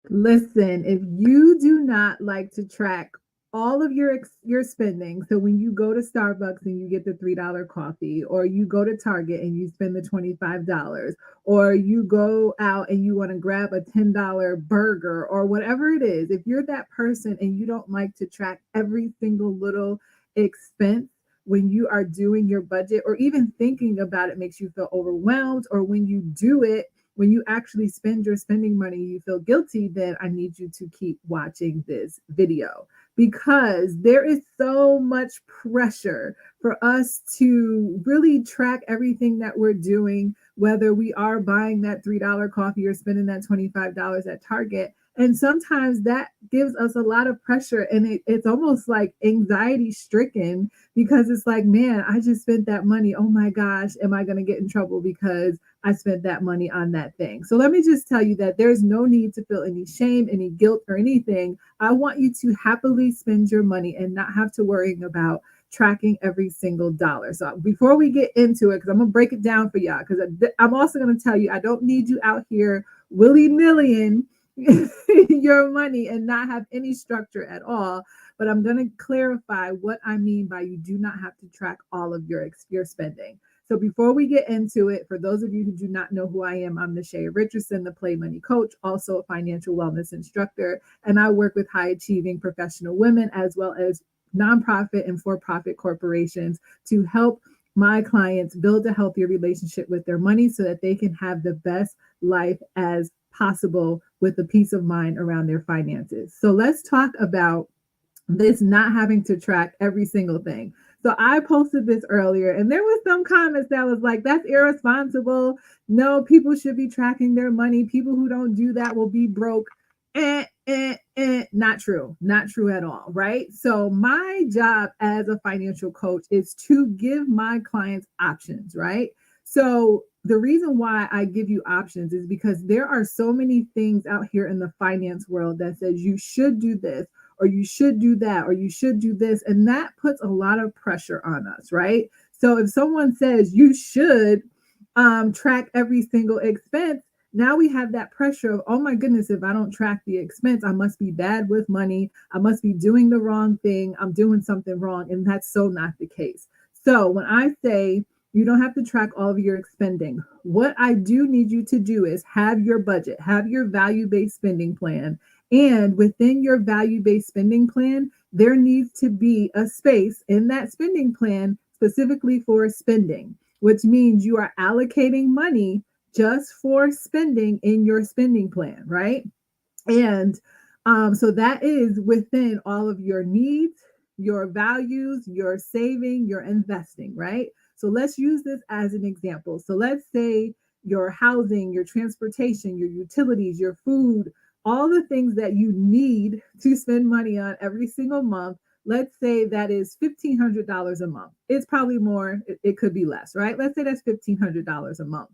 Listen, if you do not like to track all of your spending, so when you go to Starbucks and you get the $3 coffee, or you go to Target and you spend the $25, or you go out and you want to grab a $10 burger or whatever it is, if you're that person and you don't like to track every single little expense when you are doing your budget, or even thinking about it makes you feel overwhelmed, or when you do it, when you actually spend your spending money, you feel guilty, then I need you to keep watching this video, because there is so much pressure for us to really track everything that we're doing, whether we are buying that $3 coffee or spending that $25 at Target. And sometimes that gives us a lot of pressure, and it's almost like anxiety stricken, because it's like, man, I just spent that money. Oh my gosh, am I going to get in trouble because I spent that money on that thing? So let me just tell you that there's no need to feel any shame, any guilt, or anything. I want you to happily spend your money and not have to worry about tracking every single dollar. So before we get into it, because I'm going to break it down for y'all, because I'm also going to tell you, I don't need you out here willy-nillying your money and not have any structure at all. But I'm going to clarify what I mean by you do not have to track all of your spending. So before we get into it, for those of you who do not know who I am, I'm Nashaya Richardson, the Play Money Coach, also a financial wellness instructor, and I work with high achieving professional women as well as nonprofit and for-profit corporations to help my clients build a healthier relationship with their money so that they can have the best life as possible with the peace of mind around their finances. So let's talk about this not having to track every single thing. So I posted this earlier, and there was some comments that was like, that's irresponsible. No, people should be tracking their money. People who don't do that will be broke. Not true. Not true at all. Right. So my job as a financial coach is to give my clients options. Right. So the reason why I give you options is because there are so many things out here in the finance world that says you should do this, or you should do that, or you should do this. And that puts a lot of pressure on us, right? So if someone says you should track every single expense, now we have that pressure of, oh my goodness, if I don't track the expense, I must be bad with money. I must be doing the wrong thing. I'm doing something wrong. And that's so not the case. So when I say you don't have to track all of your spending, what I do need you to do is have your budget, have your value based spending plan, and within your value based spending plan, there needs to be a space in that spending plan specifically for spending, which means you are allocating money just for spending in your spending plan, right? And so that is within all of your needs, your values, your saving, your investing, right? So let's use this as an example. So let's say your housing, your transportation, your utilities, your food, all the things that you need to spend money on every single month. Let's say that is $1,500 a month. It's probably more, it could be less, right? Let's say that's $1,500 a month.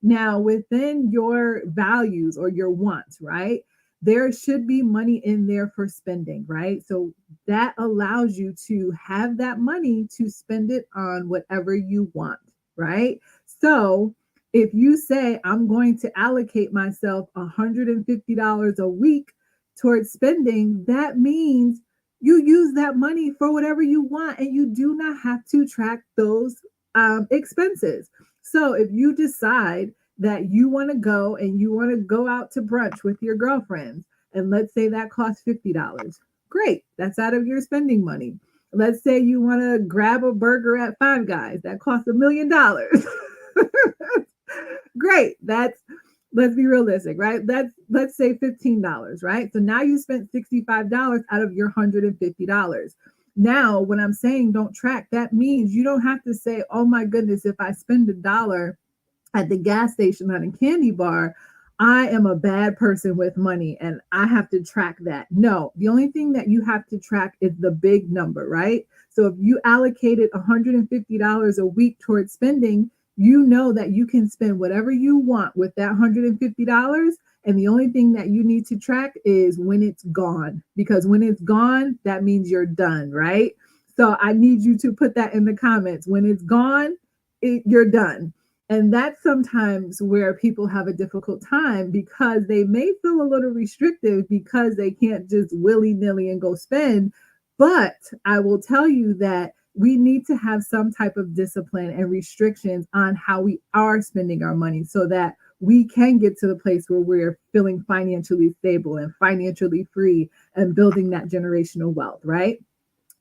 Now, within your values or your wants, right? There should be money in there for spending, right? So that allows you to have that money to spend it on whatever you want, right? So if you say, I'm going to allocate myself $150 a week towards spending, that means you use that money for whatever you want, and you do not have to track those expenses. So if you decide that you want to go and you want to go out to brunch with your girlfriends, and let's say that costs $50, great, that's out of your spending money. Let's say you want to grab a burger at Five Guys that costs $1 million. Great, that's, let's be realistic, right? That's, let's say $15, right? So now you spent $65 out of your $150. Now, when I'm saying don't track, that means you don't have to say, oh my goodness, if I spend $1 at the gas station on a candy bar, I am a bad person with money and I have to track that. No, the only thing that you have to track is the big number, right? So if you allocated $150 a week towards spending, you know that you can spend whatever you want with that $150. And the only thing that you need to track is when it's gone, because when it's gone, that means you're done, right? So I need you to put that in the comments. When it's gone, you're done. And that's sometimes where people have a difficult time because they may feel a little restrictive because they can't just willy nilly and go spend. But I will tell you that we need to have some type of discipline and restrictions on how we are spending our money so that we can get to the place where we're feeling financially stable and financially free and building that generational wealth, right?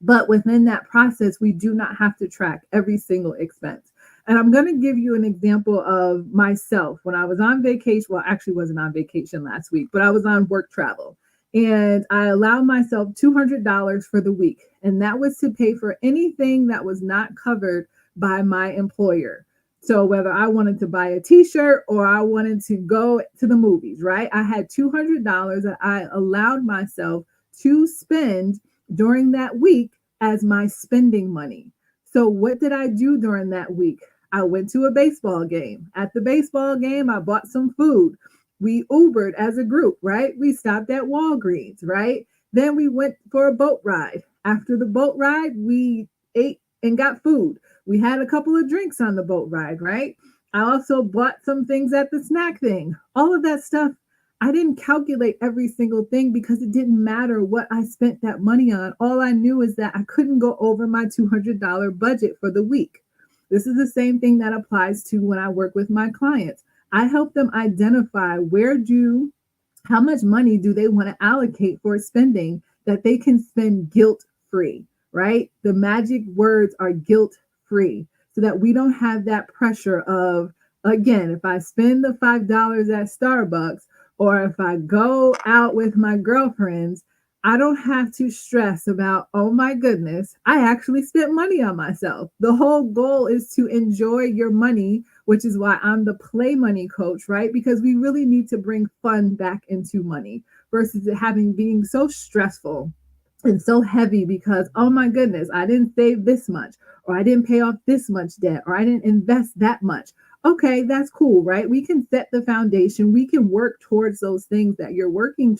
But within that process, we do not have to track every single expense. And I'm going to give you an example of myself when I was on vacation. Well, actually, wasn't on vacation last week, but I was on work travel. And I allowed myself $200 for the week. And that was to pay for anything that was not covered by my employer. So whether I wanted to buy a t-shirt or I wanted to go to the movies, right? I had $200 that I allowed myself to spend during that week as my spending money. So, what did I do during that week? I went to a baseball game. At the baseball game, I bought some food. We Ubered as a group, right? We stopped at Walgreens, right? Then we went for a boat ride. After the boat ride, we ate and got food. We had a couple of drinks on the boat ride, right? I also bought some things at the snack thing. All of that stuff I didn't calculate every single thing because it didn't matter what I spent that money on. All I knew is that I couldn't go over my $200 budget for the week. This is the same thing that applies to when I work with my clients. I help them identify how much money do they want to allocate for spending that they can spend guilt free, right? The magic words are guilt free so that we don't have that pressure of, again, if I spend the $5 at Starbucks, or if I go out with my girlfriends, I don't have to stress about, oh my goodness, I actually spent money on myself. The whole goal is to enjoy your money, which is why I'm the play money coach, right? Because we really need to bring fun back into money versus it having being so stressful and so heavy because, oh my goodness, I didn't save this much, or I didn't pay off this much debt, or I didn't invest that much. Okay, that's cool, right? We can set the foundation. We can work towards those things that you're working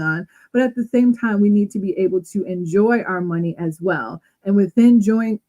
on, but at the same time, we need to be able to enjoy our money as well. And within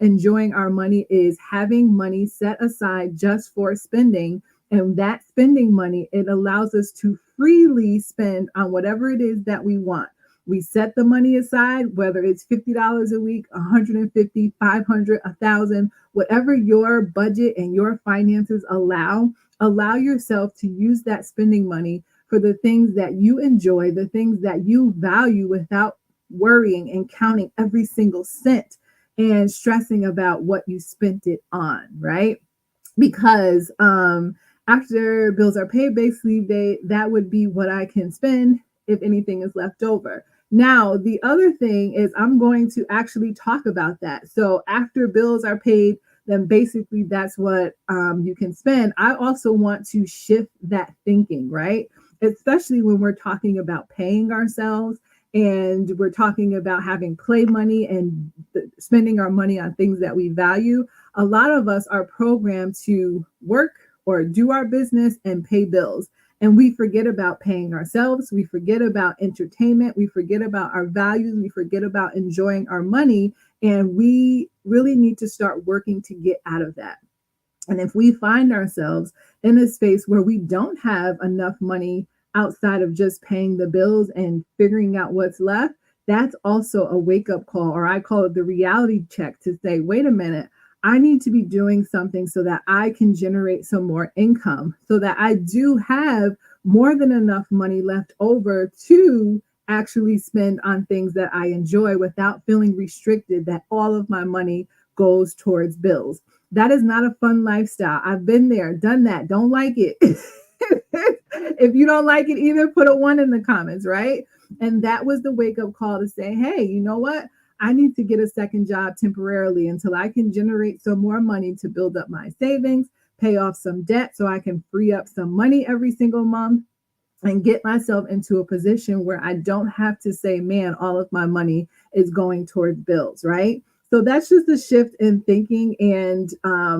enjoying our money is having money set aside just for spending. And that spending money, it allows us to freely spend on whatever it is that we want. We set the money aside, whether it's $50 a week, 150, 500, 1,000, whatever your budget and your finances allow yourself to use that spending money for the things that you enjoy, the things that you value without worrying and counting every single cent and stressing about what you spent it on, right? Because after bills are paid, basically that would be what I can spend if anything is left over. Now, the other thing is I'm going to actually talk about that. So after bills are paid, then basically that's what you can spend. I also want to shift that thinking, right? Especially when we're talking about paying ourselves and we're talking about having play money and spending our money on things that we value. A lot of us are programmed to work or do our business and pay bills. And we forget about paying ourselves. We forget about entertainment. We forget about our values. We forget about enjoying our money. And we really need to start working to get out of that. And if we find ourselves in a space where we don't have enough money outside of just paying the bills and figuring out what's left, that's also a wake up call, or I call it the reality check to say, wait a minute, I need to be doing something so that I can generate some more income, so that I do have more than enough money left over to actually spend on things that I enjoy without feeling restricted that all of my money goes towards bills. That is not a fun lifestyle. I've been there, done that, don't like it. If you don't like it either, put a 1 in the comments, right? And that was the wake up call to say, hey, you know what? I need to get a second job temporarily until I can generate some more money to build up my savings, pay off some debt so I can free up some money every single month and get myself into a position where I don't have to say, man, all of my money is going towards bills, right? So that's just a shift in thinking and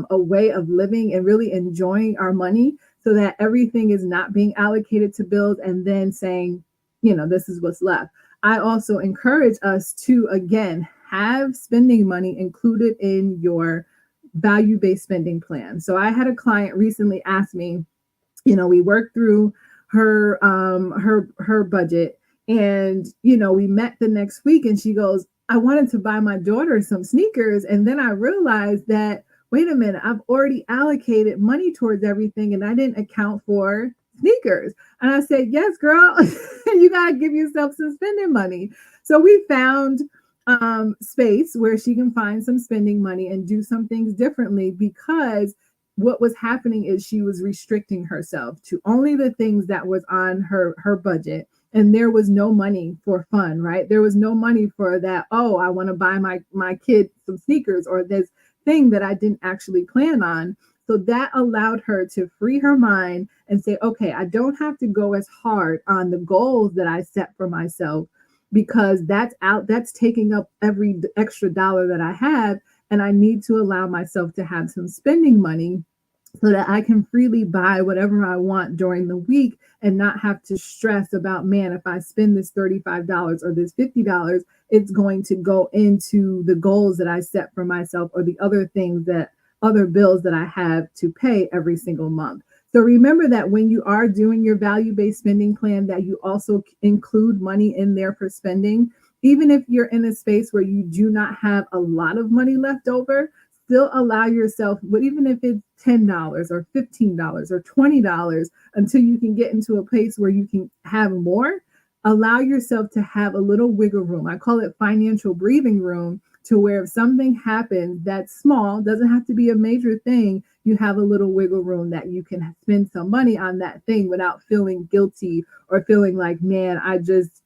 a way of living and really enjoying our money so that everything is not being allocated to bills and then saying, this is what's left. I also encourage us to, again, have spending money included in your value-based spending plan. So I had a client recently ask me, we worked through her budget, and we met the next week, and she goes, I wanted to buy my daughter some sneakers, and then I realized that, wait a minute, I've already allocated money towards everything and I didn't account for sneakers. And I said, yes, girl, you got to give yourself some spending money. So we found space where she can find some spending money and do some things differently, because what was happening is she was restricting herself to only the things that was on her budget, and there was no money for fun, right? There was no money for that, oh, I want to buy my kid some sneakers, or this thing that I didn't actually plan on. So that allowed her to free her mind and say, okay, I don't have to go as hard on the goals that I set for myself, because that's taking up every extra dollar that I have, and I need to allow myself to have some spending money so that I can freely buy whatever I want during the week and not have to stress about, man, if I spend this $35 or this $50, it's going to go into the goals that I set for myself, or the other bills that I have to pay every single month. So remember that when you are doing your value-based spending plan, that you also include money in there for spending. Even if you're in a space where you do not have a lot of money left over, still allow yourself, but even if it's $10 or $15 or $20, until you can get into a place where you can have more, allow yourself to have a little wiggle room. I call it financial breathing room, to where if something happens that's small, doesn't have to be a major thing, you have a little wiggle room that you can spend some money on that thing without feeling guilty or feeling like, man, I just,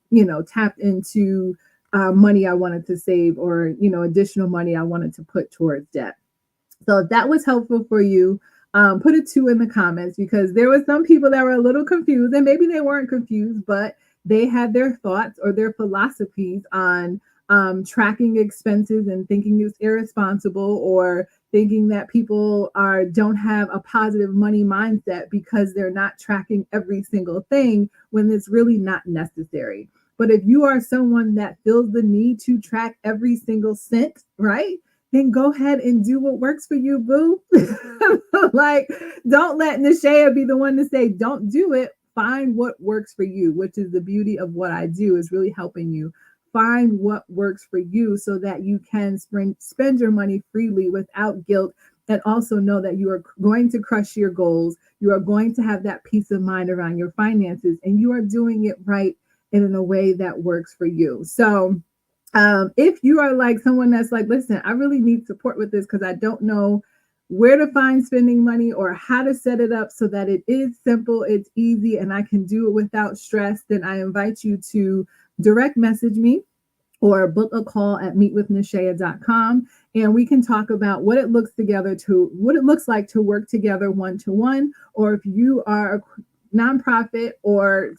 tapped into money I wanted to save, or, additional money I wanted to put towards debt. So if that was helpful for you, put a 2 in the comments, because there were some people that were a little confused, and maybe they weren't confused, but they had their thoughts or their philosophies on tracking expenses and thinking it's irresponsible, or thinking that people don't have a positive money mindset because they're not tracking every single thing, when it's really not necessary. But if you are someone that feels the need to track every single cent, right, then go ahead and do what works for you, boo. Like, don't let Nashaya be the one to say, don't do it. Find what works for you, which is the beauty of what I do, is really helping you find what works for you, so that you can spend your money freely without guilt, and also know that you are going to crush your goals. You are going to have that peace of mind around your finances, and you are doing it right and in a way that works for you. So if you are like someone that's like, listen, I really need support with this because I don't know where to find spending money or how to set it up so that it is simple, it's easy, and I can do it without stress, then I invite you to direct message me or book a call at meetwithnashaya.com, and we can talk about what it looks like to work together one-to-one, or if you are a for-profit or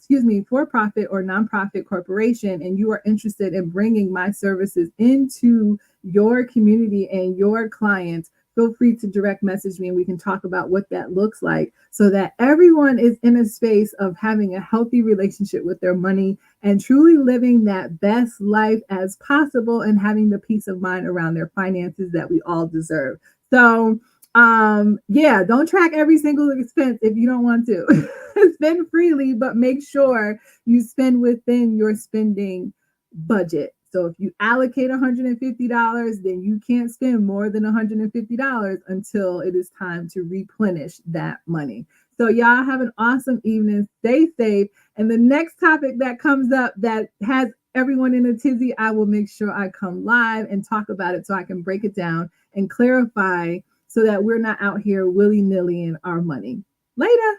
nonprofit corporation, and you are interested in bringing my services into your community and your clients, feel free to direct message me, and we can talk about what that looks like, so that everyone is in a space of having a healthy relationship with their money and truly living that best life as possible, and having the peace of mind around their finances that we all deserve. So don't track every single expense if you don't want to. Spend freely, but make sure you spend within your spending budget. So if you allocate $150, then you can't spend more than $150 until it is time to replenish that money. So y'all have an awesome evening. Stay safe. And the next topic that comes up that has everyone in a tizzy, I will make sure I come live and talk about it so I can break it down and clarify, so that we're not out here willy-nilly in our money. Later.